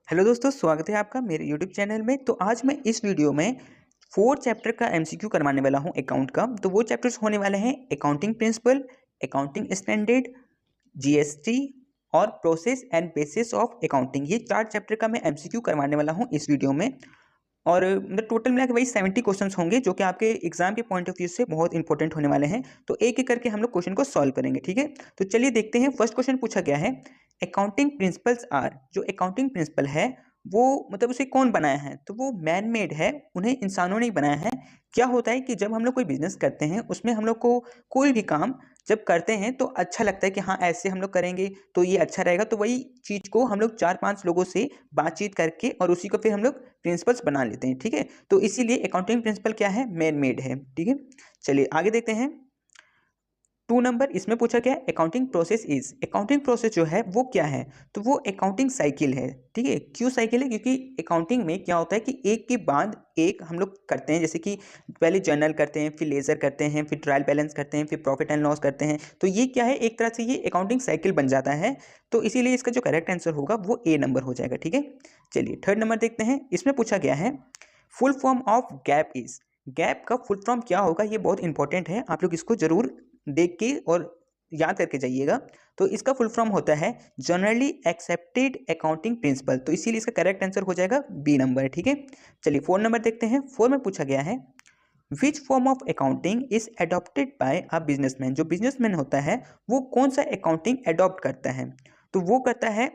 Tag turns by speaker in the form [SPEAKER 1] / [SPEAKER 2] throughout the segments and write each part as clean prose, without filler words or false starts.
[SPEAKER 1] Hello दोस्तों, स्वागत है आपका मेरे यूट्यूब चैनल में। तो आज मैं इस वीडियो में 4 चैप्टर का एमसीक्यू करवाने वाला हूं अकाउंट का। तो वो चैप्टर्स होने वाले हैं accounting principle, accounting standard, GST और process and basis of accounting. ये 4 चैप्टर का मैं एमसीक्यू करवाने वाला हूं इस वीडियो में। और मतलब टोटल मिला के वही 70 क्वेश्चंस होंगे जो कि आपके एग्जाम के पॉइंट ऑफ व्यू से बहुत इंपॉर्टेंट होने वाले हैं। तो एक एक करके हम लोग क्वेश्चन को सॉल्व करेंगे, ठीक है। तो चलिए देखते हैं। फर्स्ट क्वेश्चन पूछा गया है, अकाउंटिंग प्रिंसिपल्स आर। जो अकाउंटिंग प्रिंसिपल है वो मतलब उसे कौन बनाया है? तो वो मैन मेड है, उन्हें इंसानों ने ही बनाया है। क्या होता है कि जब हम लोग कोई बिजनेस करते हैं उसमें हम लोग को कोई भी काम जब करते हैं तो अच्छा लगता है कि हाँ ऐसे हम लोग करेंगे तो ये अच्छा रहेगा। तो वही चीज़ को हम लोग 4-5 लोगों से बातचीत करके और उसी को फिर हम लोग प्रिंसिपल्स बना लेते हैं, ठीक है। तो इसीलिए अकाउंटिंग प्रिंसिपल क्या है? मैन मेड है, ठीक है। चलिए आगे देखते हैं। 2 नंबर इसमें पूछा गया है accounting process is. Accounting process जो है वो क्या है? तो वो अकाउंटिंग साइकिल है, ठीक है। क्यों साइकिल है? क्योंकि अकाउंटिंग में क्या होता है कि एक के बाद एक हम लोग करते हैं। जैसे कि पहले जर्नल करते हैं, फिर लेजर करते हैं, फिर ट्रायल बैलेंस करते हैं, फिर प्रॉफिट एंड लॉस करते हैं। तो ये क्या है? एक तरह से ये अकाउंटिंग साइकिल बन जाता है। तो इसीलिए इसका जो करेक्ट आंसर होगा वो ए नंबर हो जाएगा, ठीक है। चलिए 3rd नंबर देखते हैं। इसमें पूछा गया है full form of gap is. Gap का फुल फॉर्म क्या होगा? ये बहुत इंपॉर्टेंट है, आप लोग इसको जरूर देख के और याद करके जाइएगा। तो इसका फुल फॉर्म होता है जनरली एक्सेप्टेड अकाउंटिंग प्रिंसिपल। तो इसीलिए इसका करेक्ट आंसर हो जाएगा बी नंबर, ठीक है। चलिए 4 नंबर देखते हैं। 4 में पूछा गया है which form of accounting is adopted by a businessman. जो बिजनेसमैन होता है वो कौन सा अकाउंटिंग एडॉप्ट करता है? तो वो करता है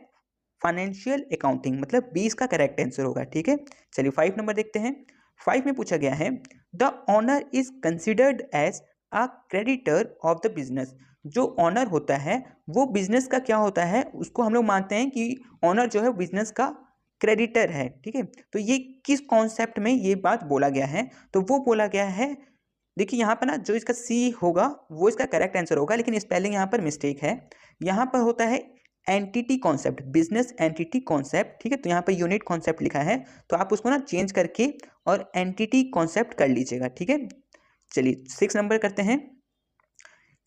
[SPEAKER 1] फाइनेंशियल अकाउंटिंग, मतलब 20 का करेक्ट आंसर होगा, ठीक है। चलिए 5 नंबर देखते हैं। 5 में पूछा गया है the owner is considered as a creditor of the business. जो ऑनर होता है वो बिजनेस का क्या होता है? उसको हम लोग मानते हैं कि ऑनर जो है बिजनेस का क्रेडिटर है, ठीक है। तो ये किस कॉन्सेप्ट में ये बात बोला गया है? तो वो बोला गया है, देखिए यहाँ पर ना जो इसका सी होगा वो इसका करेक्ट आंसर होगा, लेकिन स्पेलिंग यहाँ पर मिस्टेक है। यहाँ पर होता है entity concept, business entity concept, ठीक है। तो यहाँ पर यूनिट कॉन्सेप्ट लिखा है, तो आप उसको ना चेंज करके और एंटिटी कॉन्सेप्ट कर लीजिएगा, ठीक है। चलिए 6 नंबर करते हैं।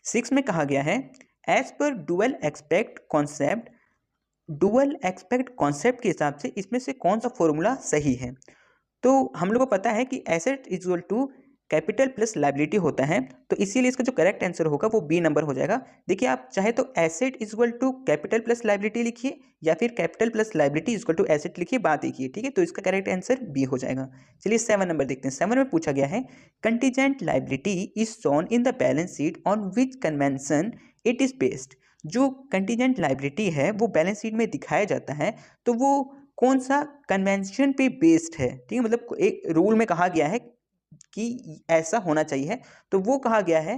[SPEAKER 1] 6 में कहा गया है as per dual aspect concept. Dual aspect concept के हिसाब से इसमें से कौन सा फॉर्मूला सही है? तो हम लोग को पता है कि asset equal to capital plus liability होता है। तो इसीलिए इसका जो करेक्ट आंसर होगा वो बी नंबर हो जाएगा। देखिए आप चाहे तो asset equal to capital plus liability लिखिए या फिर capital plus liability equal to asset लिखिए, बात एक ही है, ठीक है। तो इसका करेक्ट आंसर बी हो जाएगा। चलिए 7 नंबर देखते हैं। 7 में पूछा गया है contingent liability is shown in the balance sheet on which convention it is based. जो कंटीजेंट लाइबिलिटी है वो बैलेंस शीट में दिखाया जाता है, तो वो कौन सा कन्वेंशन पे बेस्ड है, ठीक है। मतलब एक रूल में कहा गया है कि ऐसा होना चाहिए, तो वो कहा गया है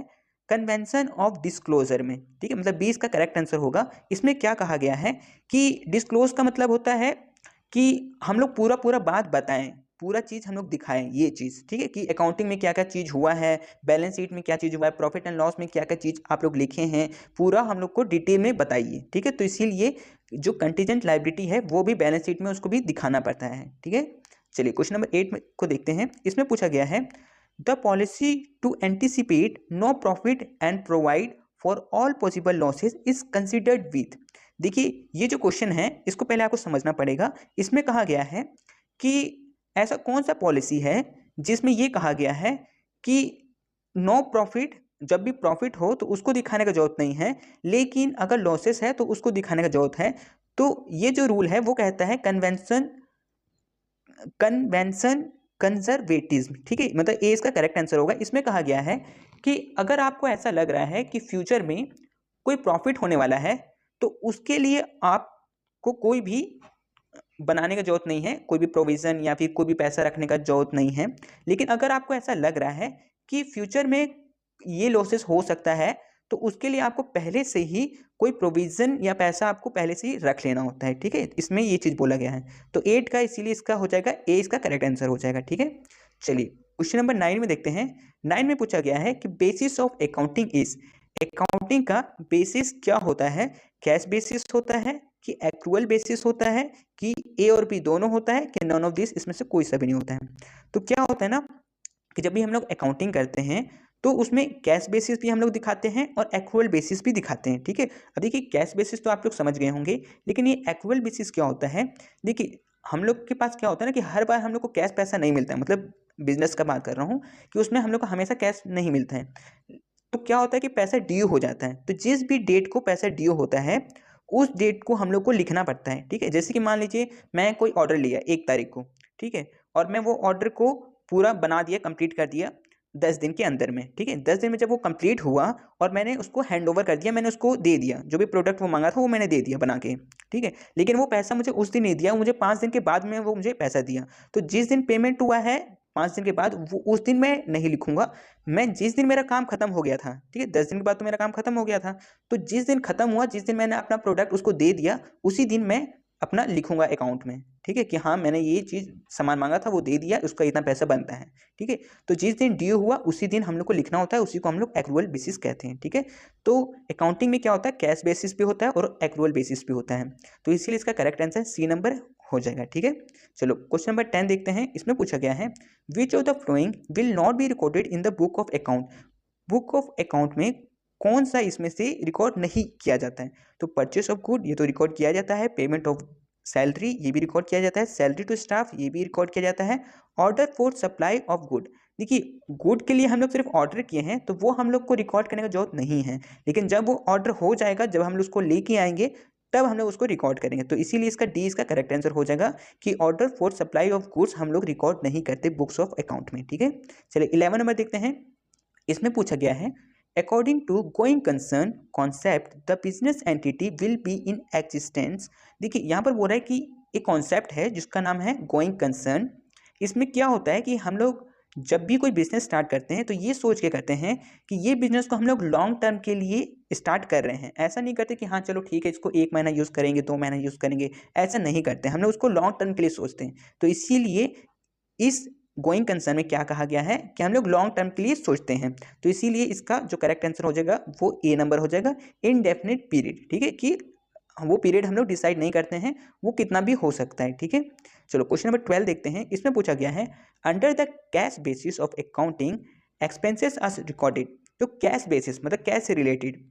[SPEAKER 1] कन्वेंशन ऑफ डिस्क्लोजर में, ठीक है। मतलब 20 का करेक्ट आंसर होगा। इसमें क्या कहा गया है कि डिस्क्लोज का मतलब होता है कि हम लोग पूरा पूरा बात बताएं, पूरा चीज़ हम लोग दिखाएं, ये चीज़, ठीक है। कि अकाउंटिंग में क्या क्या चीज़ हुआ है, बैलेंस शीट में क्या चीज़ हुआ है, प्रॉफिट एंड लॉस में क्या क्या चीज़ आप लोग लिखे हैं, पूरा हम लोग को डिटेल में बताइए, ठीक है। तो इसीलिए जो कंटीजेंट लाइबिलिटी है वो भी बैलेंस शीट में उसको भी दिखाना पड़ता है, ठीक है। चलिए क्वेश्चन नंबर 8 को देखते हैं। इसमें पूछा गया है the policy to anticipate no profit and provide for all possible losses is considered with. देखिए ये जो क्वेश्चन है इसको पहले आपको समझना पड़ेगा। इसमें कहा गया है कि ऐसा कौन सा पॉलिसी है जिसमें ये कहा गया है कि नो प्रॉफिट, जब भी प्रॉफिट हो तो उसको दिखाने का जरूरत नहीं है, लेकिन अगर लॉसेस है तो उसको दिखाने का जरूरत है। तो ये जो रूल है वो कहता है कन्वेंशन कन्वेंशन कंजर्वेटिज्म, ठीक है। मतलब ए इसका करेक्ट आंसर होगा। इसमें कहा गया है कि अगर आपको ऐसा लग रहा है कि फ्यूचर में कोई प्रॉफिट होने वाला है तो उसके लिए आपको कोई भी बनाने का जरूरत नहीं है, कोई भी प्रोविजन या फिर कोई भी पैसा रखने का जरूरत नहीं है। लेकिन अगर आपको ऐसा लग रहा है कि फ्यूचर में ये लॉसेस हो सकता है तो उसके लिए आपको पहले से ही कोई प्रोविजन या पैसा आपको पहले से ही रख लेना होता है, ठीक है। इसमें ये चीज़ बोला गया है। तो 8 का इसीलिए इसका हो जाएगा ए, इसका करेक्ट आंसर हो जाएगा, ठीक है। चलिए क्वेश्चन नंबर 9 में देखते हैं। 9 में पूछा गया है कि basis of accounting is. Accounting का बेसिस क्या होता है? कैश बेसिस होता है कि एक्रूअल बेसिस होता है कि ए और बी दोनों होता है कि नन ऑफ दिस, इसमें से कोई सा भी नहीं होता है। तो क्या होता है ना कि जब भी हम लोग अकाउंटिंग करते हैं तो उसमें कैश बेसिस भी हम लोग दिखाते हैं और एक्रूअल बेसिस भी दिखाते हैं, ठीक है। अब देखिए कैश बेसिस तो आप लोग समझ गए होंगे, लेकिन ये एक्रूअल बेसिस क्या होता है? देखिए हम लोग के पास क्या होता है ना कि हर बार हम लोग को कैश पैसा नहीं मिलता है, मतलब बिजनेस का बात कर रहा हूँ कि उसमें हम लोग को हमेशा कैश नहीं मिलता है। तो क्या होता है कि पैसा ड्यू हो जाता है, तो जिस भी डेट को पैसा ड्यू होता है उस डेट को हम लोग को लिखना पड़ता है, ठीक है। जैसे कि मान लीजिए मैं कोई ऑर्डर लिया 1 तारीख को, ठीक है, और मैं वो ऑर्डर को पूरा बना दिया, कंप्लीट कर दिया 10 दिन के अंदर में, ठीक है। 10 दिन में जब वो कंप्लीट हुआ और मैंने उसको हैंड ओवर कर दिया, मैंने उसको दे दिया, जो भी प्रोडक्ट वो मांगा था वो मैंने दे दिया बना के, ठीक है। लेकिन वो पैसा मुझे उस दिन नहीं दिया, मुझे 5 दिन के बाद में वो मुझे पैसा दिया। तो जिस दिन पेमेंट हुआ है 5 दिन के बाद, वो उस दिन मैं नहीं लिखूंगा, मैं जिस दिन मेरा काम खत्म हो गया था, ठीक है, 10 दिन के बाद तो मेरा काम खत्म हो गया था, तो जिस दिन खत्म हुआ, जिस दिन मैंने अपना प्रोडक्ट उसको दे दिया, उसी दिन मैं अपना लिखूंगा अकाउंट में, ठीक है, कि हाँ मैंने ये चीज़ सामान मांगा था वो दे दिया, उसका इतना पैसा बनता है, ठीक है। तो जिस दिन ड्यू हुआ उसी दिन हम लोग को लिखना होता है, उसी को हम लोग एक्रूअल बेसिस कहते हैं, ठीक है। तो अकाउंटिंग में क्या होता है, कैश बेसिस भी होता है और एक्रूअल बेसिस भी होता है, तो इसीलिए इसका करेक्ट आंसर सी नंबर हो जाएगा, ठीक है। चलो क्वेश्चन नंबर 10 देखते हैं। इसमें पूछा गया है which of the flowing will not be recorded in the book of account. Book of account में कौन सा इसमें से रिकॉर्ड नहीं किया जाता है। तो परचेस ऑफ गुड ये तो रिकॉर्ड किया जाता है, पेमेंट ऑफ सैलरी ये भी रिकॉर्ड किया जाता है, सैलरी टू स्टाफ ये भी रिकॉर्ड किया जाता है, order for supply of good. देखिए गुड के लिए हम लोग सिर्फ ऑर्डर किए हैं तो वो हम लोग को रिकॉर्ड करने का जरूरत नहीं है, लेकिन जब वो ऑर्डर हो जाएगा, जब हम लोग उसको लेके आएंगे तब हम लोग उसको रिकॉर्ड करेंगे। तो इसीलिए इसका डी इसका करेक्ट आंसर हो जाएगा कि order for supply of goods हम लोग रिकॉर्ड नहीं करते बुक्स ऑफ अकाउंट में, ठीक है। चलिए 11 नंबर देखते हैं। इसमें पूछा गया है according to going concern concept the business entity will be in existence. देखिए यहाँ पर बोल रहा है कि एक कॉन्सेप्ट है जिसका नाम है गोइंग कंसर्न। इसमें क्या होता है कि हम लोग जब भी कोई बिजनेस स्टार्ट करते हैं तो ये सोच के करते हैं कि ये बिजनेस को हम लोग लॉन्ग टर्म के लिए स्टार्ट कर रहे हैं। ऐसा नहीं करते कि हाँ चलो ठीक है इसको 1 महीना यूज़ करेंगे 2 महीना यूज़ करेंगे, ऐसा नहीं करते, हम लोग उसको लॉन्ग टर्म के लिए सोचते हैं। तो इसीलिए इस गोइंग कंसर्न में क्या कहा गया है कि हम लोग लॉन्ग टर्म के लिए सोचते हैं, तो इसीलिए इसका जो करेक्ट आंसर हो जाएगा वो ए नंबर हो जाएगा, इनडेफिनिट पीरियड, ठीक है, कि वो पीरियड हम लोग डिसाइड नहीं करते हैं, वो कितना भी हो सकता है, ठीक है। चलो क्वेश्चन नंबर 12 देखते हैं। इसमें पूछा गया है under the cash basis of accounting expenses are recorded. तो कैश बेसिस मतलब कैश से रिलेटेड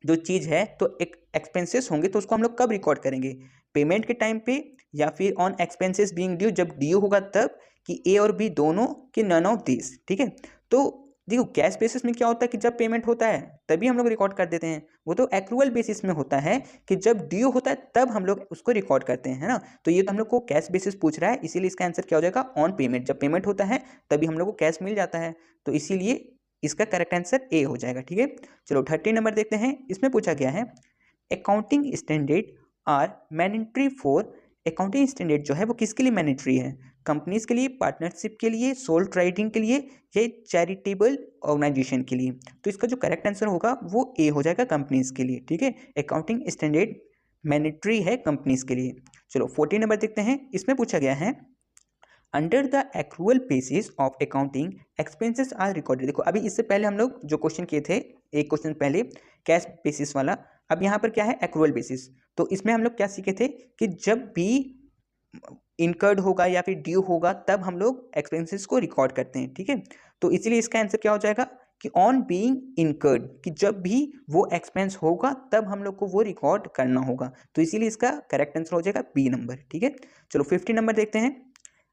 [SPEAKER 1] जो चीज़ है, तो एक एक्सपेंसेस होंगे तो उसको हम लोग कब रिकॉर्ड करेंगे, पेमेंट के टाइम पे या फिर ऑन एक्सपेंसेस बीइंग ड्यू, जब ड्यू होगा तब, कि ए और बी दोनों के नन ऑफ दिस, ठीक है। तो देखो कैश बेसिस में क्या होता है कि जब पेमेंट होता है तभी हम लोग रिकॉर्ड कर देते हैं, वो तो एक्रूअल बेसिस में होता है कि जब ड्यू होता है तब हम लोग उसको रिकॉर्ड करते हैं, है ना। तो ये तो हम लोग को कैश बेसिस पूछ रहा है, इसीलिए इसका आंसर क्या हो जाएगा ऑन पेमेंट, जब पेमेंट होता है तभी हम लोग को कैश मिल जाता है, तो इसीलिए इसका करेक्ट आंसर ए हो जाएगा, ठीक है। चलो 13 नंबर देखते हैं। इसमें पूछा गया है accounting standard are mandatory for. Accounting standard जो है वो किसके लिए मैंडेटरी है, कंपनीज के लिए, पार्टनरशिप के लिए, सोल ट्रेडिंग के लिए, या चैरिटेबल ऑर्गेनाइजेशन के लिए। तो इसका जो करेक्ट आंसर होगा वो ए हो जाएगा, कंपनीज के लिए, ठीक है। अकाउंटिंग स्टैंडर्ड मैंडेटरी है कंपनीज के लिए। चलो 14 नंबर देखते हैं। इसमें पूछा गया है under the accrual basis of accounting expenses are recorded. देखो अभी इससे पहले हम लोग जो क्वेश्चन किए थे, एक क्वेश्चन पहले कैश बेसिस वाला, अब यहाँ पर क्या है एक्रूअल बेसिस। तो इसमें हम लोग क्या सीखे थे कि जब भी इनकर्ड होगा या फिर ड्यू होगा तब हम लोग एक्सपेंसेस को रिकॉर्ड करते हैं, ठीक है। तो इसीलिए इसका आंसर क्या हो जाएगा कि ऑन बीइंग इनकर्ड, कि जब भी वो एक्सपेंस होगा तब हम लोग को वो रिकॉर्ड करना होगा, तो इसीलिए इसका करेक्ट आंसर हो जाएगा बी नंबर, ठीक है। चलो 15 नंबर देखते हैं।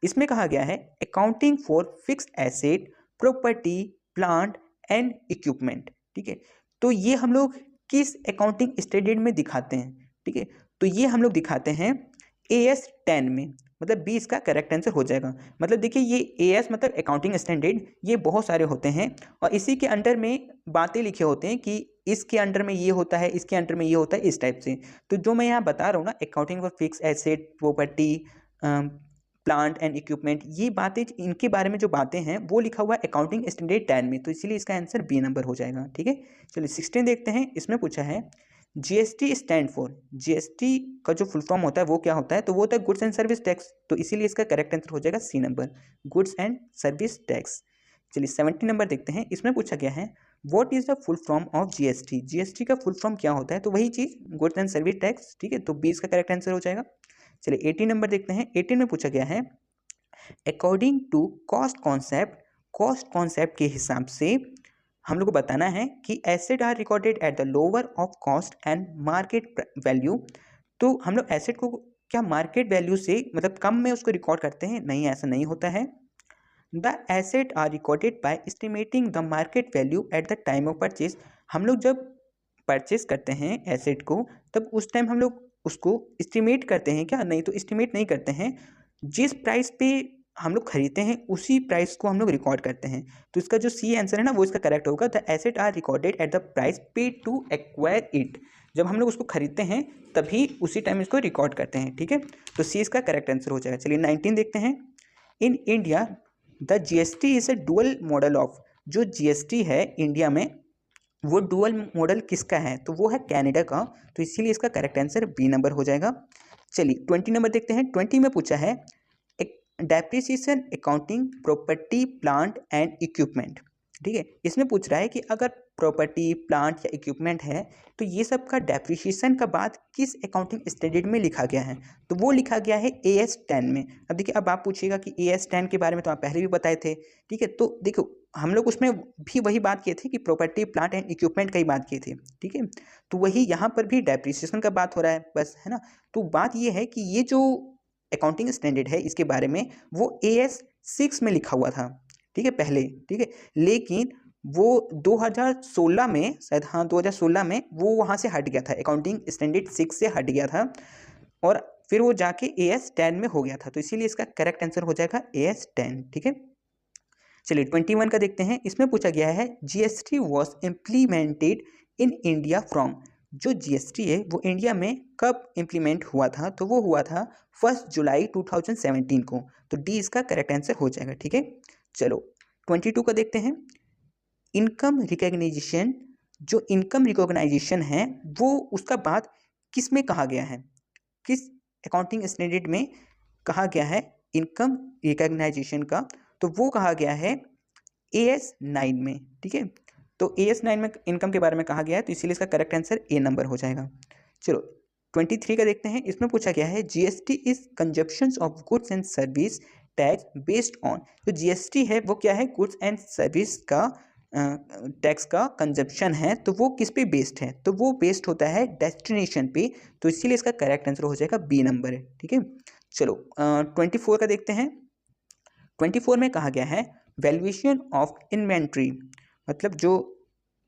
[SPEAKER 1] इसमें कहा गया है accounting for fixed asset, property, plant and equipment, ठीक है। तो ये हम लोग किस अकाउंटिंग स्टैंडर्ड में दिखाते हैं, ठीक है। तो ये हम लोग दिखाते हैं AS 10 में, मतलब बी इसका करेक्ट आंसर हो जाएगा। मतलब देखिए ये AS मतलब अकाउंटिंग स्टैंडर्ड, ये बहुत सारे होते हैं और इसी के अंडर में बातें लिखे होते हैं कि इसके अंडर में ये होता है, इसके अंडर में ये होता है, इस टाइप से। तो जो मैं यहाँ बता रहा हूँ ना, accounting for fix asset, property, plant and equipment, ये बातें, इनके बारे में जो बातें हैं वो लिखा हुआ है अकाउंटिंग स्टैंडर्ड 10 में, तो इसीलिए इसका आंसर बी नंबर हो जाएगा, ठीक है। चलिए 16 देखते हैं। इसमें पूछा है GST स्टैंड फॉर। GST का जो फुल फॉर्म होता है वो क्या होता है, तो वो होता है गुड्स एंड सर्विस टैक्स, तो इसीलिए इसका करेक्ट आंसर हो जाएगा C number, goods and service tax. चलिए 17 नंबर देखते हैं। इसमें पूछा गया है what is the full form of GST। GST का फुल फॉर्म क्या होता है, तो वही चीज़ गुड्स एंड सर्विस टैक्स, ठीक है, तो बी इसका करेक्ट आंसर हो जाएगा। चलिए 18 नंबर देखते हैं। 18 में पूछा गया है according to cost concept. Cost concept के हिसाब से हम लोग को बताना है कि asset are recorded at the lower of cost and market value. तो हम लोग एसेट को क्या मार्केट वैल्यू से मतलब कम में उसको रिकॉर्ड करते हैं? नहीं, ऐसा नहीं होता है। The asset are recorded by estimating the market value at the time of purchase. हम लोग जब परचेज करते हैं एसेट को, तब उस टाइम हम लोग उसको एस्टिमेट करते हैं क्या? नहीं, तो एस्टिमेट नहीं करते हैं। जिस प्राइस पे हम लोग खरीदते हैं उसी प्राइस को हम लोग रिकॉर्ड करते हैं। तो इसका जो सी आंसर है ना, वो इसका करेक्ट होगा। The asset are recorded at the price paid to acquire it. जब हम लोग उसको खरीदते हैं तभी उसी टाइम इसको रिकॉर्ड करते हैं, ठीक है। तो सी इसका करेक्ट आंसर हो जाएगा। चलिए 19 देखते हैं। In India the GST is a dual model of. जो जीएसटी है इंडिया में, वो डुअल मॉडल किसका है? तो वो है कनाडा का। तो इसीलिए इसका करेक्ट आंसर बी नंबर हो जाएगा। चलिए 20 नंबर देखते हैं। 20 में पूछा है depreciation accounting property plant and equipment, ठीक है। इसमें पूछ रहा है कि अगर प्रॉपर्टी प्लांट या इक्विपमेंट है तो ये सब का डेप्रिसिएशन का बाद किस अकाउंटिंग स्टैंडर्ड में लिखा गया है? तो वो लिखा गया है AS 10 में। अब देखिए, अब आप पूछिएगा कि AS 10 के बारे में तो आप पहले भी बताए थे, ठीक है। तो देखो, हम लोग उसमें भी वही बात किए थे कि प्रॉपर्टी प्लांट एंड इक्विपमेंट की बात किए थे, ठीक है। तो वही यहाँ पर भी डेप्रिसिएशन का बात हो रहा है, बस, है ना। तो बात ये है कि ये जो अकाउंटिंग स्टैंडर्ड है इसके बारे में वो AS 6 में लिखा हुआ था, ठीक है, पहले, ठीक है। लेकिन वो 2016 में शायद, हाँ 2016 में वो वहाँ से हट गया था, अकाउंटिंग स्टैंडर्ड 6 से हट गया था और फिर वो जाके AS 10 में हो गया था। तो इसीलिए इसका करेक्ट आंसर हो जाएगा AS 10, ठीक है। चलिए 21 का देखते हैं। इसमें पूछा गया है GST was implemented in India from. जो GST है वो इंडिया में कब इम्प्लीमेंट हुआ था? तो वो हुआ था 1 जुलाई 2017 को। तो डी इसका करेक्ट आंसर हो जाएगा, ठीक है। चलो 22 का देखते हैं। Income recognition. जो इनकम रिकॉग्नाइजेशन है वो उसका बात किस में कहा गया है? किस अकाउंटिंग स्टैंडर्ड में कहा गया है इनकम रिकॉग्नाइजेशन का? तो वो कहा गया है AS 9 में, ठीक है। तो AS 9 में इनकम के बारे में कहा गया है, तो इसीलिए इसका करेक्ट आंसर ए नंबर हो जाएगा। चलो 23 का देखते हैं। इसमें पूछा गया है GST is consumption of goods and service tax based on. तो GST है वो क्या है? गुड्स एंड सर्विस का टैक्स का कंजप्शन है, तो वो किस पे बेस्ड है? तो वो बेस्ड होता है डेस्टिनेशन पे। तो इसीलिए इसका करेक्ट आंसर हो जाएगा बी नंबर है, ठीक है। चलो 24 का देखते हैं। 24 में कहा गया है वैल्यूएशन ऑफ इन्वेंट्री। मतलब जो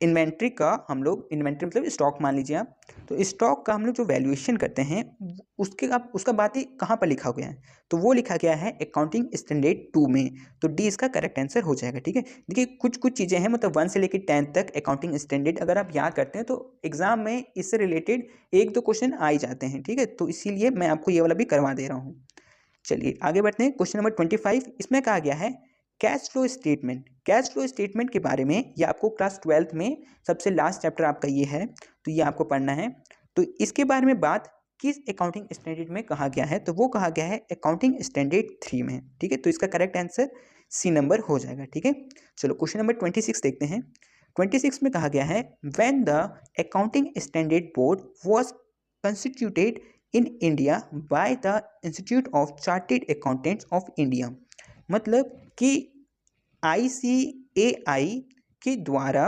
[SPEAKER 1] इन्वेंट्री का हम लोग, इन्वेंट्री मतलब स्टॉक मान लीजिए आप, तो स्टॉक का हम लोग जो वैल्यूएशन करते हैं उसके उसका बात ही कहाँ पर लिखा गया है? तो वो लिखा गया है अकाउंटिंग स्टैंडर्ड 2 में। तो डी इसका करेक्ट आंसर हो जाएगा, ठीक है। देखिए कुछ कुछ चीज़ें हैं, मतलब 1 से लेकर 10 तक अकाउंटिंग स्टैंडर्ड अगर आप याद करते हैं तो एग्जाम में इससे रिलेटेड 1-2 क्वेश्चन आ ही जाते हैं, ठीक है। तो इसीलिए मैं आपको ये वाला भी करवा दे रहा हूँ। चलिए आगे बढ़ते हैं। Question number 25। इसमें कहा गया है cash flow statement. Cash flow statement के बारे में ये आपको क्लास 12th में सबसे लास्ट चैप्टर आपका ये है, तो ये आपको पढ़ना है। तो इसके बारे में बात किस अकाउंटिंग स्टैंडर्ड में कहा गया है? तो वो कहा गया है अकाउंटिंग स्टैंडर्ड 3 में, ठीक है। तो इसका करेक्ट आंसर सी नंबर हो जाएगा, ठीक है। चलो क्वेश्चन नंबर 26 देखते हैं। 26 में कहा गया है when the accounting standard board was constituted in India by the institute of chartered accountants of India. मतलब कि ICAI के द्वारा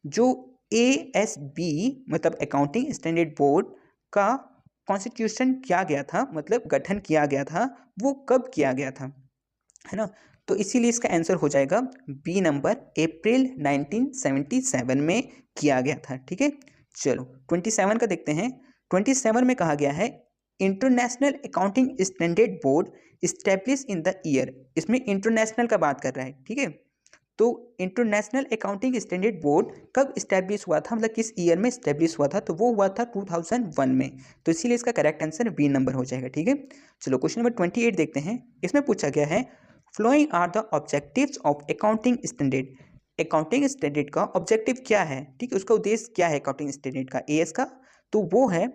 [SPEAKER 1] जो ASB मतलब अकाउंटिंग स्टैंडर्ड बोर्ड का कॉन्स्टिट्यूशन किया गया था, मतलब गठन किया गया था, वो कब किया गया था, है ना। तो इसीलिए इसका आंसर हो जाएगा बी नंबर, अप्रैल 1977 में किया गया था, ठीक है। चलो 27 का देखते हैं। 27 में कहा गया है international accounting standard board establish in the year. इसमें इंटरनेशनल का बात कर रहा है, ठीक है। तो इंटरनेशनल अकाउंटिंग स्टैंडर्ड बोर्ड कब इस्टेब्लिश हुआ था, मतलब किस ईयर में इस्टेब्लिश हुआ था? तो वो हुआ था 2001 में। तो इसीलिए इसका करेक्ट आंसर बी नंबर हो जाएगा, ठीक है। चलो क्वेश्चन नंबर 28 देखते हैं। इसमें पूछा गया है following are the objectives of accounting standard. Accounting standard का ऑब्जेक्टिव क्या है, ठीक है, उसका उद्देश्य क्या है अकाउंटिंग स्टैंडर्ड का, AS का? तो वो है,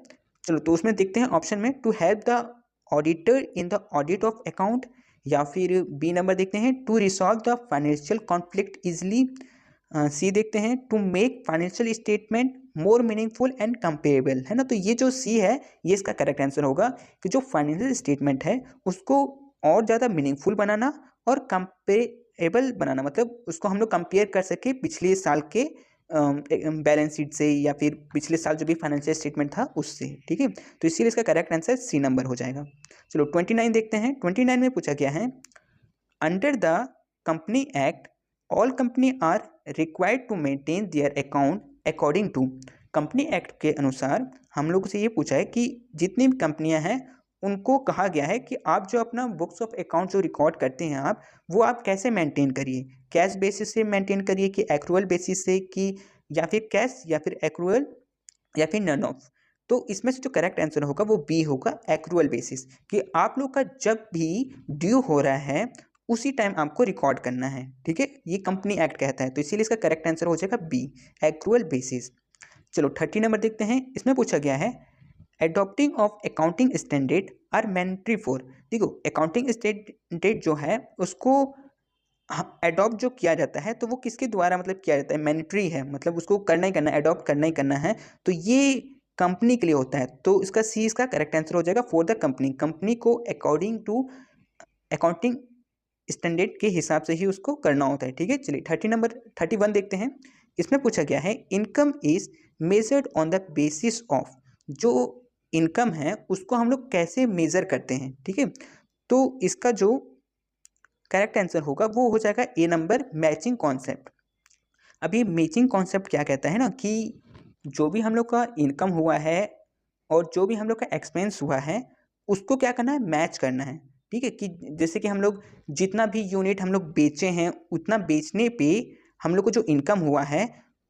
[SPEAKER 1] चलो तो उसमें देखते हैं ऑप्शन में, to help the auditor in the audit of account, या फिर बी नंबर देखते हैं to resolve the financial conflict easily, C देखते हैं to make financial statement more meaningful and comparable, है ना। तो ये जो सी है ये इसका करेक्ट आंसर होगा कि जो फाइनेंशियल स्टेटमेंट है उसको और ज़्यादा मीनिंगफुल बनाना और कंपेरेबल बनाना, मतलब उसको हम लोग कंपेयर कर सके पिछले साल के बैलेंस शीट से या फिर पिछले साल जो भी फाइनेंशियल स्टेटमेंट था उससे, ठीक है। तो इसीलिए इसका करेक्ट आंसर सी नंबर हो जाएगा। चलो 29 देखते हैं। 29 में पूछा गया है, under the company act all company are required to maintain their account according to. Company act के अनुसार हम लोग से ये पूछा है कि जितनी भी कंपनियां हैं उनको कहा गया है कि आप जो अपना बुक्स ऑफ अकाउंट जो रिकॉर्ड करते हैं आप, वो आप कैसे मेंटेन करिए, कैश बेसिस से मेंटेन करिए कि एक्रूअल बेसिस से, कि या फिर कैश या फिर एक्रूअल या फिर नन ऑफ। तो इसमें से जो करेक्ट आंसर होगा वो बी होगा, एक्रूअल बेसिस, कि आप लोग का जब भी ड्यू हो रहा है उसी टाइम आपको रिकॉर्ड करना है, ठीक है। ये कंपनी एक्ट कहता है, तो इसीलिए इसका करेक्ट आंसर हो जाएगा बी, एक्रूअल बेसिस। चलो 30 नंबर देखते हैं। इसमें पूछा गया है, adopting of accounting standard are mandatory for. देखो अकाउंटिंग स्टैंडर्ड जो है उसको एडॉप्ट जो किया जाता है तो वो किसके द्वारा मतलब किया जाता है, मैंडेटरी है, मतलब उसको करना ही करना है, एडॉप्ट करना ही करना है, तो ये कंपनी के लिए होता है। तो इसका सी इसका करेक्ट आंसर हो जाएगा, फॉर द कंपनी। कंपनी को अकॉर्डिंग टू अकाउंटिंग स्टैंडर्ड के हिसाब से ही उसको करना होता है, ठीक है। चलिए 31 देखते हैं। इसमें पूछा गया है, income is measured on the basis of. जो इनकम है उसको हम लोग कैसे मेजर करते हैं, ठीक है। तो इसका जो करेक्ट आंसर होगा वो हो जाएगा ए नंबर, मैचिंग कॉन्सेप्ट। अभी मैचिंग कॉन्सेप्ट क्या कहता है ना, कि जो भी हम लोग का इनकम हुआ है और जो भी हम लोग का एक्सपेंस हुआ है उसको क्या करना है, मैच करना है, ठीक है। कि जैसे कि हम लोग जितना भी यूनिट हम लोग बेचे हैं उतना बेचने पे हम लोग को जो इनकम हुआ है,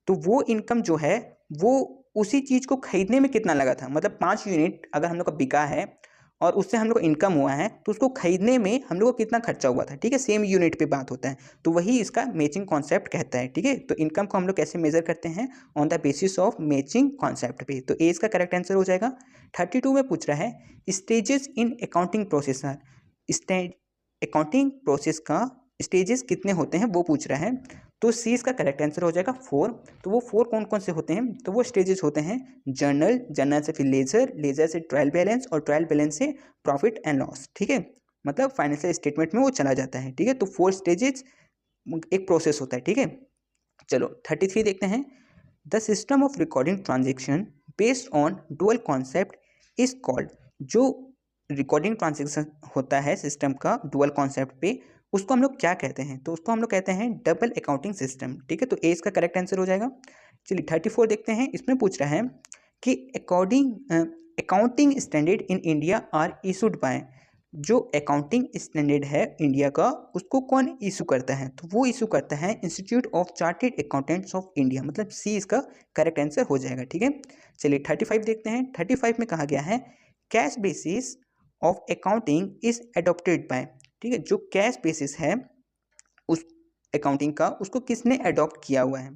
[SPEAKER 1] तो वो इनकम जो है वो उसी चीज़ को खरीदने में कितना लगा था, मतलब 5 यूनिट अगर हम लोग का बिका है और उससे हम लोग को इनकम हुआ है तो उसको खरीदने में हम लोग को कितना खर्चा हुआ था, ठीक है। सेम यूनिट पे बात होता है, तो वही इसका मैचिंग कॉन्सेप्ट कहता है, ठीक है। तो इनकम को हम लोग कैसे मेजर करते हैं, on the basis of matching concept पे। तो ए इसका करेक्ट आंसर हो जाएगा। 32 में पूछ रहा है, stages in accounting process are. Stage accounting process का स्टेजेस कितने होते हैं वो पूछ रहा है, तो सी इसका करेक्ट आंसर हो जाएगा 4। तो वो 4 कौन कौन से होते हैं, तो वो स्टेजेस होते हैं, जर्नल, जर्नल से फिर लेजर, लेजर से ट्रायल बैलेंस और ट्रायल बैलेंस से प्रॉफिट एंड लॉस, ठीक है। मतलब फाइनेंशियल स्टेटमेंट में वो चला जाता है, ठीक है। तो 4 स्टेजेस एक प्रोसेस होता है, ठीक है। चलो 33 देखते हैं। The system of recording transaction based on dual concept is called. जो रिकॉर्डिंग ट्रांजेक्शन होता है सिस्टम का डुअल कॉन्सेप्ट पे, उसको हम लोग क्या कहते हैं, तो उसको हम लोग कहते हैं डबल अकाउंटिंग सिस्टम, ठीक है। तो ए इसका करेक्ट आंसर हो जाएगा। चलिए 34 देखते हैं। इसमें पूछ रहा है कि accounting standard in India are issued by. जो अकाउंटिंग स्टैंडर्ड है इंडिया का उसको कौन इशू करता है, तो वो इशू करता है institute of chartered accountants of India, मतलब सी इसका करेक्ट आंसर हो जाएगा, ठीक है। चलिए 35 देखते हैं। 35 में कहा गया है, cash basis of accounting is adopted by. ठीक है, जो कैश बेसिस है उस अकाउंटिंग का उसको किसने अडॉप्ट किया हुआ है,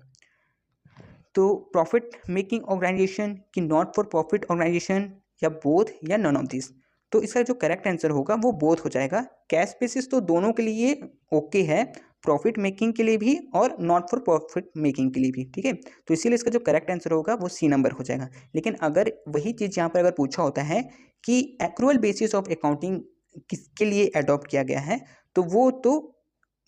[SPEAKER 1] तो प्रॉफिट मेकिंग ऑर्गेनाइजेशन की नॉट फॉर प्रॉफिट ऑर्गेनाइजेशन, या बोथ, या नन ऑफ दिस। तो इसका जो करेक्ट आंसर होगा वो बोथ हो जाएगा। कैश बेसिस तो दोनों के लिए ओके है, प्रॉफिट मेकिंग के लिए भी और नॉट फॉर प्रॉफिट मेकिंग के लिए भी, ठीक है। तो इसीलिए इसका जो करेक्ट आंसर होगा वो सी नंबर हो जाएगा। लेकिन अगर वही चीज़ यहाँ पर अगर पूछा होता है कि एक्रूअल बेसिस ऑफ अकाउंटिंग किसके लिए अडॉप्ट किया गया है, तो वो तो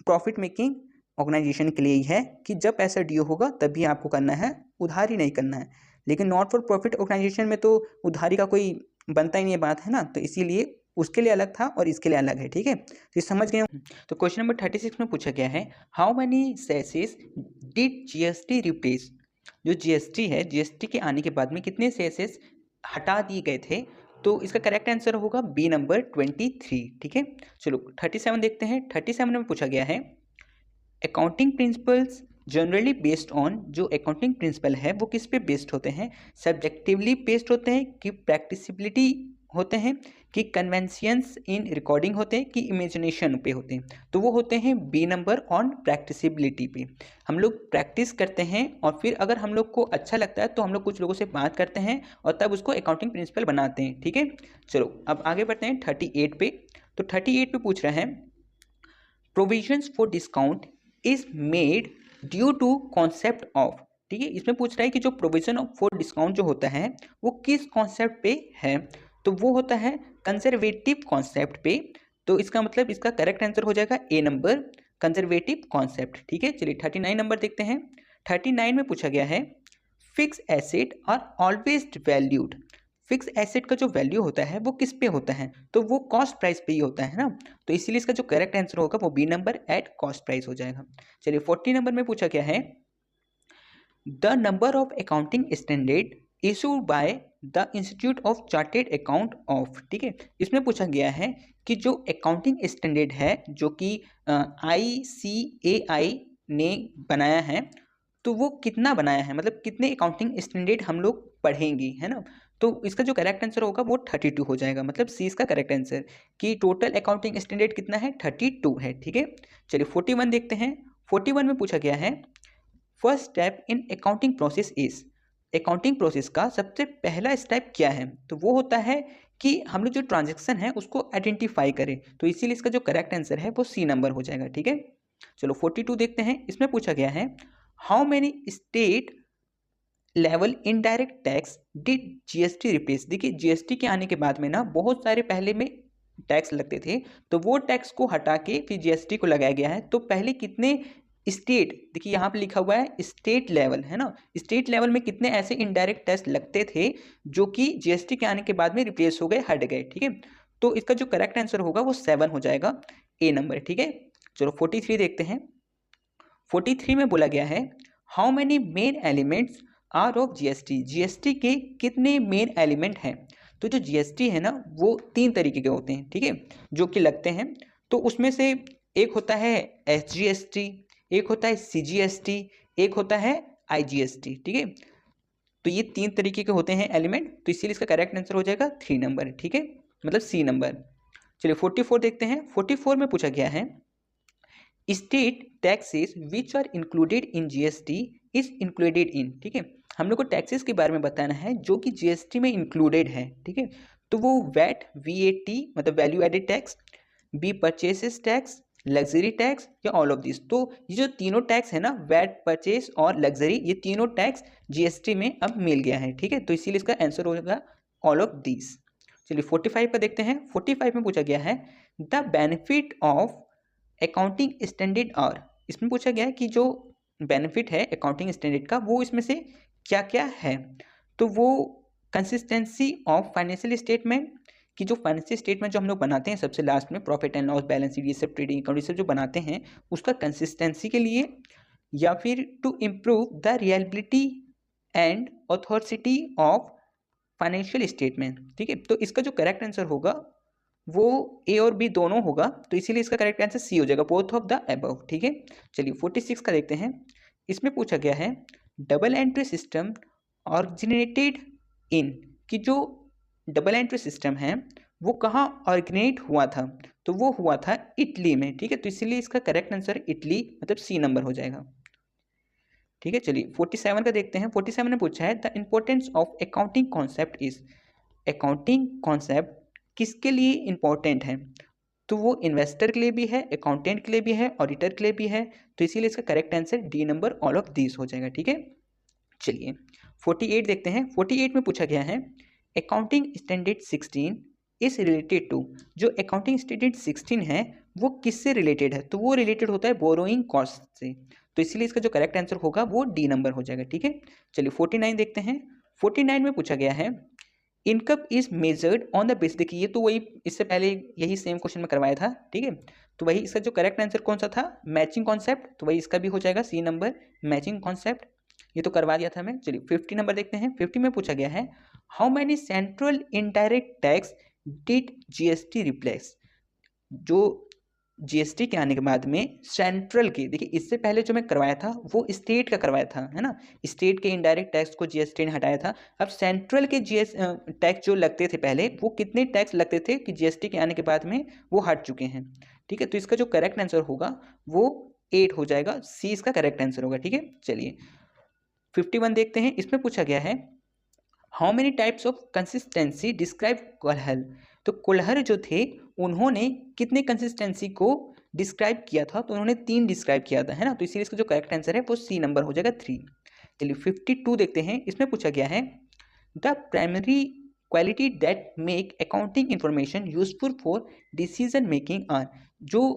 [SPEAKER 1] प्रॉफिट मेकिंग ऑर्गेनाइजेशन के लिए ही है कि जब पैसा ड्यू होगा तभी आपको करना है, उधारी नहीं करना है। लेकिन नॉट फॉर प्रॉफिट ऑर्गेनाइजेशन में तो उधारी का कोई बनता ही नहीं है, बात है ना, तो इसीलिए उसके लिए अलग था और इसके लिए अलग है, ठीक है। तो ये समझ गए हो। तो क्वेश्चन नंबर 36 में पूछा गया है, how many सेसेस did GST replace. जो जीएसटी है, जीएसटी के आने के बाद में कितने सेसेस हटा दिए गए थे, तो इसका करेक्ट आंसर होगा बी नंबर 23, ठीक है। चलो 37 देखते हैं। 37 में पूछा गया है, accounting principles generally based on. जो अकाउंटिंग प्रिंसिपल है वो किस पे बेस्ड होते हैं, सब्जेक्टिवली बेस्ड होते हैं, कि प्रैक्टिसिबिलिटी होते हैं, कि कन्वेंशंस इन रिकॉर्डिंग होते हैं, कि इमेजिनेशन पे होते हैं। तो वो होते हैं बी नंबर ऑन प्रैक्टिसिबिलिटी पे। हम लोग प्रैक्टिस करते हैं और फिर अगर हम लोग को अच्छा लगता है तो हम लोग कुछ लोगों से बात करते हैं और तब उसको अकाउंटिंग प्रिंसिपल बनाते हैं, ठीक है। चलो अब आगे बढ़ते हैं 38 पे। तो 38 पे पूछ रहे हैं, provisions for discount is made due to concept of. ठीक है, इसमें पूछ रहा है कि जो प्रोविजन फॉर डिस्काउंट जो होता है वो किस कॉन्सेप्ट पे है, तो वो होता है कंजर्वेटिव कॉन्सेप्ट पे। तो इसका मतलब इसका करेक्ट आंसर हो जाएगा ए नंबर, कंजर्वेटिव कॉन्सेप्ट, ठीक है। चलिए 39 नंबर देखते हैं। 39 में पूछा गया है fix asset are always valued. Fix asset का जो वैल्यू होता है वो किस पे होता है, तो वो कॉस्ट प्राइस पे ही होता है ना, तो इसीलिए इसका जो करेक्ट आंसर होगा वो B number at cost price हो जाएगा। चलिए 40 नंबर में पूछा गया है the number of accounting standard issued by the institute of chartered account of. ठीक है, इसमें पूछा गया है कि जो अकाउंटिंग स्टैंडर्ड है जो कि ICAI ने बनाया है, तो वो कितना बनाया है, मतलब कितने अकाउंटिंग स्टैंडर्ड हम लोग पढ़ेंगे, है ना। तो इसका जो करेक्ट आंसर होगा वो 32 हो जाएगा, मतलब सी इसका करेक्ट आंसर कि टोटल अकाउंटिंग स्टैंडर्ड कितना है, 32 है। ठीक है, चलिए 41 देखते हैं। 41 में पूछा गया है first step in accounting process is. Accounting process का सबसे पहला स्टेप क्या है, तो वो होता है कि हम लोग जो ट्रांजेक्शन है उसको आइडेंटिफाई करें, तो इसीलिए इसका जो करेक्ट आंसर है वो सी नंबर हो जाएगा। ठीक है, चलो 42 देखते हैं। इसमें पूछा गया है how many state level indirect tax did GST replace. देखिए GST के आने के बाद में ना बहुत सारे पहले में टैक्स लगते थे, तो वो टैक्स को हटा के फिर GST को लगाया गया है। तो पहले कितने स्टेट, देखिए यहाँ पे लिखा हुआ है स्टेट लेवल, है ना, स्टेट लेवल में कितने ऐसे इनडायरेक्ट टैक्स लगते थे जो कि GST के आने के बाद में रिप्लेस हो गए, हट गए। ठीक है, तो इसका जो करेक्ट आंसर होगा वो 7 हो जाएगा, ए नंबर। ठीक है, चलो 43 देखते हैं। 43 में बोला गया है how many main elements are of GST। GST के कितने मेन एलिमेंट हैं, तो जो GST है ना वो 3 तरीके के होते हैं। ठीक है, जो कि लगते हैं, तो उसमें से एक होता है SGST, एक होता है CGST, एक होता है IGST। ठीक है, तो ये 3 तरीके के होते हैं एलिमेंट, तो इसीलिए इसका करेक्ट आंसर हो जाएगा 3 नंबर। ठीक है, मतलब सी नंबर। चलिए 44 देखते हैं। 44 में पूछा गया है state taxes which are included in GST is included in. ठीक है, हम लोग को टैक्सेस के बारे में बताना है जो कि GST में इंक्लूडेड है। ठीक है, तो वो VAT मतलब value added tax, B purchases tax, luxury tax या ऑल ऑफ दिस। तो ये जो तीनों टैक्स है ना, वैट, परचेस और लग्जरी, ये तीनों टैक्स GST में अब मिल गया है। ठीक है, तो इसीलिए इसका आंसर होगा ऑल ऑफ दिस। चलिए 45 का देखते हैं। 45 में पूछा गया है the benefit of accounting standard are. इसमें पूछा गया है कि जो बेनिफिट है अकाउंटिंग स्टैंडर्ड का वो इसमें से क्या क्या है, तो वो कंसिस्टेंसी ऑफ फाइनेंशियल स्टेटमेंट, कि जो फाइनेंशियल स्टेटमेंट जो हम लोग बनाते हैं सबसे लास्ट में profit and loss, balance sheet, ये सब ट्रेडिंग अकाउंट, ये सब जो बनाते हैं उसका कंसिस्टेंसी के लिए, या फिर to improve the reliability and authority of financial statement. ठीक है, तो इसका जो करेक्ट आंसर होगा वो ए और बी दोनों होगा, तो इसीलिए इसका करेक्ट आंसर सी हो जाएगा, बोथ ऑफ द अबव। ठीक है, चलिए 46 का देखते हैं। इसमें पूछा गया है double entry system originated in, कि जो डबल एंट्री सिस्टम है वो कहाँ ऑरिजिनेट हुआ था, तो वो हुआ था इटली में। ठीक है, तो इसीलिए इसका करेक्ट आंसर इटली मतलब सी नंबर हो जाएगा। ठीक है, चलिए 47 का देखते हैं। 47 ने पूछा है the importance of accounting concept is. Accounting concept किसके लिए इंपॉर्टेंट है, तो वो इन्वेस्टर के लिए भी है, अकाउंटेंट के लिए भी है, ऑडिटर के लिए भी है, तो इसीलिए इसका correct answer D number all of these हो जाएगा। ठीक है, चलिए 48 देखते हैं। 48 में पूछा गया है accounting standard 16 is related to. जो अकाउंटिंग स्टैंडर्ड 16 है वो किससे रिलेटेड है, तो वो रिलेटेड होता है बोरोइंग कॉस्ट से, तो इसीलिए इसका जो करेक्ट आंसर होगा वो डी नंबर हो जाएगा। ठीक है, चलिए 49 देखते हैं। 49 में पूछा गया है income is measured on the base. देखिए ये तो वही इससे पहले यही सेम क्वेश्चन में करवाया था। ठीक है, तो वही इसका जो करेक्ट आंसर कौन सा था, मैचिंग कॉन्सेप्ट, तो वही इसका भी हो जाएगा सी नंबर, मैचिंग कॉन्सेप्ट, ये तो करवा दिया था मैं। चलिए 50 नंबर देखते हैं। 50 में पूछा गया है how many central indirect tax did GST replace. जो GST के आने के बाद में सेंट्रल के, देखिए इससे पहले जो मैं करवाया था वो स्टेट का करवाया था, है ना, स्टेट के इनडायरेक्ट टैक्स को GST ने हटाया था। अब सेंट्रल के टैक्स जो लगते थे पहले, वो कितने टैक्स लगते थे कि GST के आने के बाद में वो हट चुके हैं। ठीक है, तो इसका जो करेक्ट आंसर होगा वो 8 हो जाएगा, सी इसका करेक्ट आंसर होगा। ठीक है, चलिए 51 देखते हैं। इसमें पूछा गया है how many types of consistency describe Kohler. तो कोल्हर जो थे उन्होंने कितने कंसिस्टेंसी को डिस्क्राइब किया था, तो उन्होंने 3 डिस्क्राइब किया था, है ना, तो इसीलिए इसका जो करेक्ट आंसर है वो सी नंबर हो जाएगा 3। चलिए 52 देखते हैं। इसमें पूछा गया है the primary quality that make accounting information useful for decision making are. जो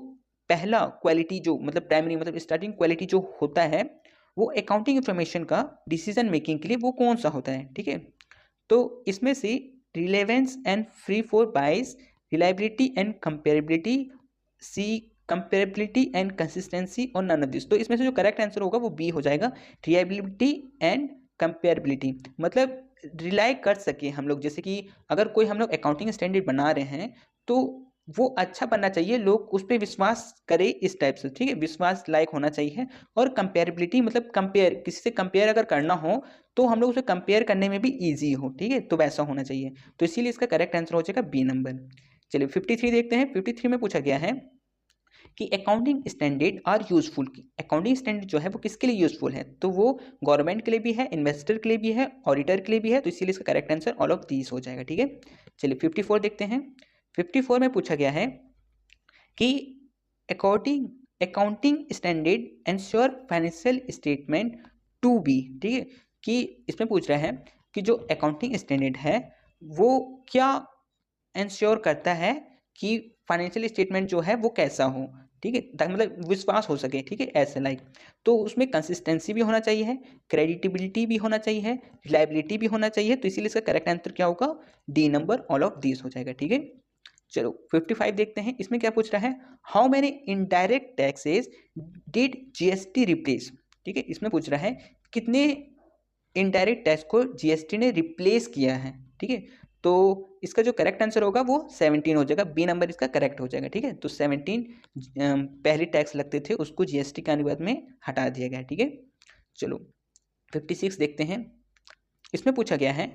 [SPEAKER 1] पहला क्वालिटी जो मतलब प्राइमरी मतलब स्टार्टिंग क्वालिटी जो होता है वो अकाउंटिंग इंफॉर्मेशन का डिसीजन मेकिंग के लिए वो कौन सा होता है, ठीक है। तो इसमें से relevance and free for bias, reliability and comparability, C comparability and consistency और नन ऑफ दिस। तो इसमें से जो करेक्ट आंसर होगा वो बी हो जाएगा, रिलायबिलिटी एंड कंपेरेबिलिटी। मतलब रिलाई कर सके हम लोग, जैसे कि अगर कोई हम लोग अकाउंटिंग स्टैंडर्ड बना रहे हैं तो वो अच्छा बनना चाहिए, लोग उस पर विश्वास करें इस टाइप से, ठीक है, विश्वास लायक होना चाहिए। और कंपेरेबिलिटी मतलब कंपेयर, किसी से कंपेयर अगर करना हो तो हम लोग उसे कंपेयर करने में भी ईजी हो, ठीक है, तो वैसा होना चाहिए। तो इसीलिए इसका करेक्ट आंसर हो जाएगा बी नंबर। चलिए 53 देखते हैं। 53 में पूछा गया है कि accounting standard are useful. Accounting standard जो है वो किसके लिए यूजफुल है, तो वो गवर्नमेंट के लिए भी है, इन्वेस्टर के लिए भी है, ऑडिटर के लिए भी है। तो इसीलिए इसका correct answer all of these हो जाएगा, ठीक है। चलिए 54 देखते हैं। 54 में पूछा गया है कि according accounting standard ensure financial statement to be, ठीक है, कि इसमें पूछ रहा है कि जो अकाउंटिंग स्टैंडर्ड है वो क्या एंश्योर करता है कि फाइनेंशियल स्टेटमेंट जो है वो कैसा हो, ठीक है, ताकि मतलब विश्वास हो सके, ठीक है, ऐसे लाइक। तो उसमें कंसिस्टेंसी भी होना चाहिए, क्रेडिटेबिलिटी भी होना चाहिए, रिलायबिलिटी भी होना चाहिए। तो इसीलिए इसका करेक्ट आंसर क्या होगा, D number all of this हो जाएगा, ठीक है। चलो 55 देखते हैं। इसमें क्या पूछ रहा है, how many indirect taxes did GST replace, ठीक है, इसमें पूछ रहा है कितने इनडायरेक्ट टैक्स को जीएसटी ने रिप्लेस किया है, ठीक है। तो इसका जो करेक्ट आंसर होगा वो 17 हो जाएगा, बी नंबर इसका करेक्ट हो जाएगा, ठीक है। तो 17 पहले टैक्स लगते थे उसको जीएसटी के आने के बाद में हटा दिया गया, ठीक है। चलो 56 देखते हैं। इसमें पूछा गया है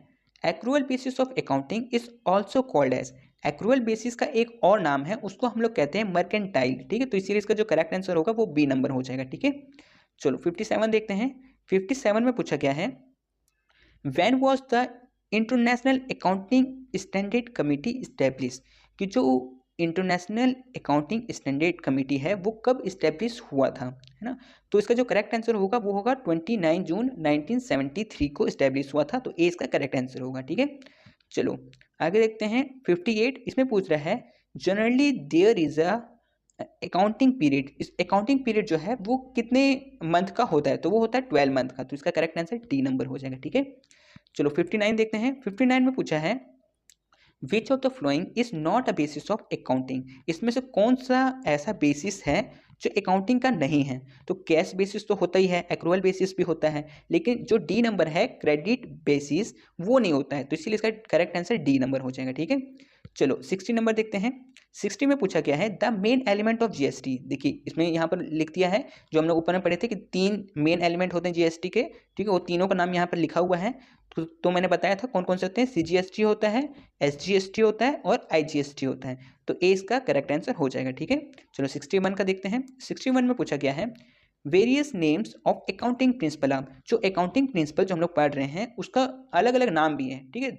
[SPEAKER 1] accrual basis of accounting is also called as. Accrual basis का एक और नाम है, उसको हम लोग कहते हैं मर्केंटाइल, ठीक है। तो इसीलिए इसका जो करेक्ट आंसर होगा वो बी नंबर हो जाएगा, ठीक है। चलो 57 देखते हैं। 57 में पूछा गया है when was the international accounting standard committee establish, कि जो इंटरनेशनल अकाउंटिंग स्टैंडर्ड कमिटी है वो कब इस्टेब्लिश हुआ था, है ना। तो इसका जो करेक्ट आंसर होगा वो होगा 29 जून 1973 को इस्टेब्लिश हुआ था। तो ए इसका करेक्ट आंसर होगा, ठीक है। चलो आगे देखते हैं 58। इसमें पूछ रहा है generally there is a accounting period. इस अकाउंटिंग पीरियड जो है वो कितने मंथ का होता है, तो वो होता है 12 मंथ का। तो इसका करेक्ट आंसर डी नंबर हो जाएगा, ठीक है। चलो 59 देखते हैं। 59 में पूछा है which of the following is not a basis of accounting. इसमें से कौन सा ऐसा बेसिस है जो अकाउंटिंग का नहीं है। तो कैश बेसिस तो होता ही है, एक्रूअल बेसिस भी होता है, लेकिन जो डी नंबर है क्रेडिट बेसिस वो नहीं होता है। तो इसीलिए इसका करेक्ट आंसर डी नंबर हो जाएगा, ठीक है। चलो 60 नंबर देखते हैं। 60 में पूछा गया है the main element of GST. देखिए इसमें यहाँ पर लिख दिया है, जो हम लोग ऊपर में पढ़े थे कि 3 मेन एलिमेंट होते हैं जीएसटी के, ठीक है, वो तीनों का नाम यहाँ पर लिखा हुआ है। तो मैंने बताया था कौन कौन से होते हैं, सीजीएसटी होता है, एसजीएसटी होता है और आईजीएसटी होता है। तो ए इसका करेक्ट आंसर हो जाएगा, ठीक है। चलो 61 का देखते हैं। 61 में पूछा गया है various names of accounting principle. जो अकाउंटिंग प्रिंसिपल जो हम लोग पढ़ रहे हैं उसका अलग अलग नाम भी है, ठीक है।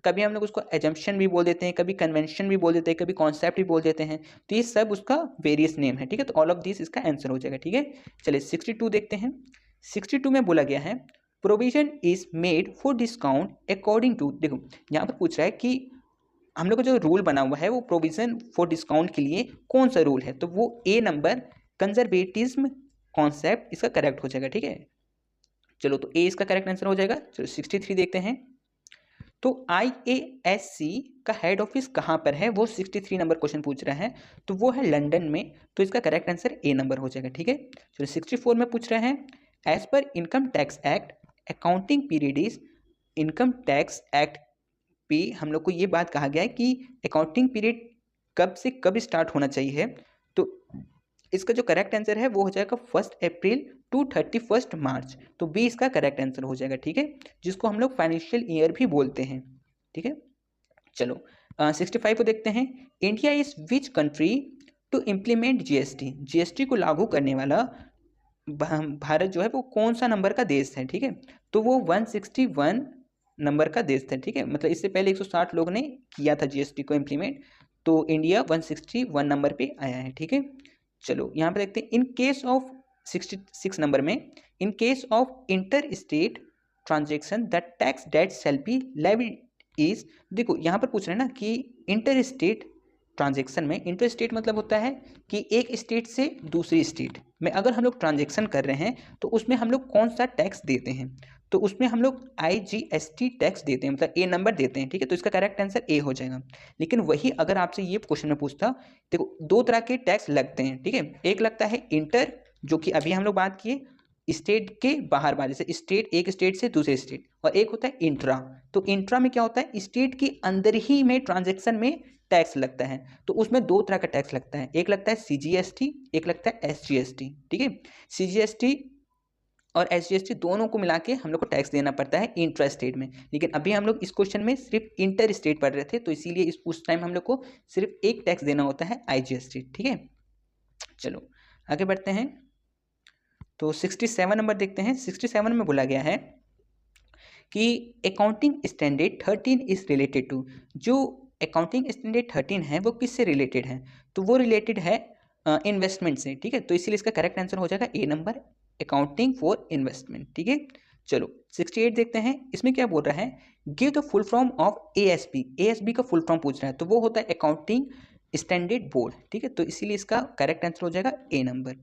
[SPEAKER 1] कभी हम लोग उसको एजम्पशन भी बोल देते हैं, कभी कन्वेंशन भी बोल देते हैं, कभी कॉन्सेप्ट भी बोल देते हैं। तो ये सब उसका वेरियस नेम है, ठीक है। तो ऑल ऑफ दिस इसका आंसर हो जाएगा, ठीक है। चलिए 62 देखते हैं। 62 में बोला गया है provision is made for discount according to. देखो यहाँ पर पूछ रहा है कि हम लोग का जो रूल बना हुआ है वो प्रोविजन फॉर डिस्काउंट के लिए कौन सा रूल है, तो वो ए नंबर कंजर्वेटिज्म कॉन्सेप्ट इसका करेक्ट हो जाएगा, ठीक है। चलो तो ए इसका करेक्ट आंसर हो जाएगा। चलो 63 देखते हैं। तो IASC का हेड ऑफिस कहाँ पर है, वो 63 नंबर क्वेश्चन पूछ रहा है। तो वो है लंदन में। तो इसका करेक्ट आंसर ए नंबर हो जाएगा, ठीक है। चलो 64 में पूछ रहे हैं as per income tax act accounting period is. Income tax act पे हम लोग को ये बात कहा गया है कि अकाउंटिंग पीरियड कब से कब स्टार्ट होना चाहिए। तो इसका जो करेक्ट आंसर है वो हो जाएगा 1 अप्रैल टू 31 मार्च। तो बी इसका करेक्ट आंसर हो जाएगा, ठीक है, जिसको हम लोग फाइनेंशियल ईयर भी बोलते हैं, ठीक है। चलो 65 को देखते हैं। India is which country to implement GST. GST को लागू करने वाला भारत जो है वो कौन सा नंबर का देश है, ठीक है। तो वो 161 नंबर का देश था, ठीक है। मतलब इससे पहले 160 लोग ने किया था जीएसटी को इम्प्लीमेंट, तो इंडिया 161 नंबर पे आया है, ठीक है। चलो यहाँ पे देखते हैं इन केस ऑफ 66 नंबर में in case of inter state transaction the tax that shall be levied is. देखो यहाँ पर पूछ रहे हैं ना कि इंटर स्टेट ट्रांजेक्शन में इंटर स्टेट मतलब होता है कि एक स्टेट से दूसरी स्टेट में अगर हम लोग ट्रांजेक्शन कर रहे हैं तो उसमें हम लोग कौन सा टैक्स देते हैं, तो उसमें हम लोग IGST टैक्स देते हैं, मतलब ए नंबर देते हैं, ठीक है। तो इसका करेक्ट आंसर ए हो जाएगा। लेकिन वही अगर आपसे ये क्वेश्चन में पूछता, देखो दो तरह के टैक्स लगते हैं, ठीक है। एक लगता है इंटर, जो कि अभी हम लोग बात किए स्टेट के बाहर बाहर, जैसे स्टेट एक स्टेट से दूसरे स्टेट, और एक होता है इंट्रा। तो इंट्रा में क्या होता है, स्टेट के अंदर ही में ट्रांजेक्शन में टैक्स लगता है। तो उसमें दो तरह का टैक्स लगता है, एक लगता है CGST, एक लगता है SGST, ठीक है। CGST और SGST दोनों को मिला के हम लोग को टैक्स देना पड़ता है इंट्रा स्टेट में। लेकिन अभी हम लोग इस क्वेश्चन में सिर्फ इंटर स्टेट पढ़ रहे थे, तो इसीलिए उस टाइम हम लोग को सिर्फ एक टैक्स देना होता है IGST, ठीक है। चलो आगे बढ़ते हैं। तो 67 नंबर देखते हैं। 67 में बोला गया है कि accounting standard 13 is related to, जो अकाउंटिंग स्टैंडर्ड 13 है वो किससे रिलेटेड है, तो वो रिलेटेड है इन्वेस्टमेंट से, ठीक है। तो इसीलिए इसका करेक्ट आंसर हो जाएगा ए नंबर, अकाउंटिंग फॉर इन्वेस्टमेंट, ठीक है। चलो 68 देखते हैं। इसमें क्या बोल रहा है, give the full form of ASB। ASB का फुल फॉर्म पूछ रहा है, तो वो होता है अकाउंटिंग स्टैंडर्ड बोर्ड, ठीक है। तो इसीलिए इसका करेक्ट आंसर हो जाएगा ए नंबर।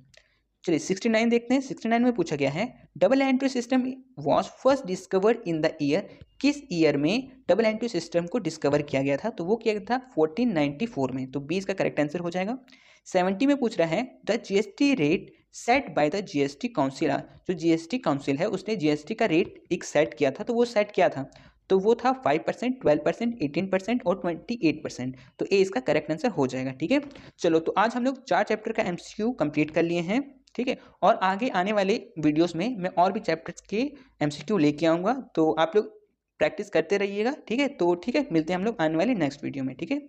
[SPEAKER 1] चलिए 69 देखते हैं। 69 में पूछा गया है double entry system was first discovered in the year, किस ईयर में डबल एंट्री सिस्टम को डिस्कवर किया गया था, तो वो किया गया था 1494 में। तो 20 का करेक्ट आंसर हो जाएगा। 70 में पूछ रहा है the GST rate set by the GST council, जो GST काउंसिल है उसने GST का रेट एक सेट किया था, तो वो सेट किया था, तो वो था 5%, 12%, 18% और 28%। तो ए इसका करेक्ट आंसर हो जाएगा, ठीक है। चलो तो आज हम लोग 4 चैप्टर का MCQ कंप्लीट कर लिए हैं, ठीक है। और आगे आने वाले वीडियोस में मैं और भी चैप्टर्स के MCQ लेके आऊँगा, तो आप लोग प्रैक्टिस करते रहिएगा, ठीक है। तो ठीक है, मिलते हैं हम लोग आने वाले नेक्स्ट वीडियो में, ठीक है।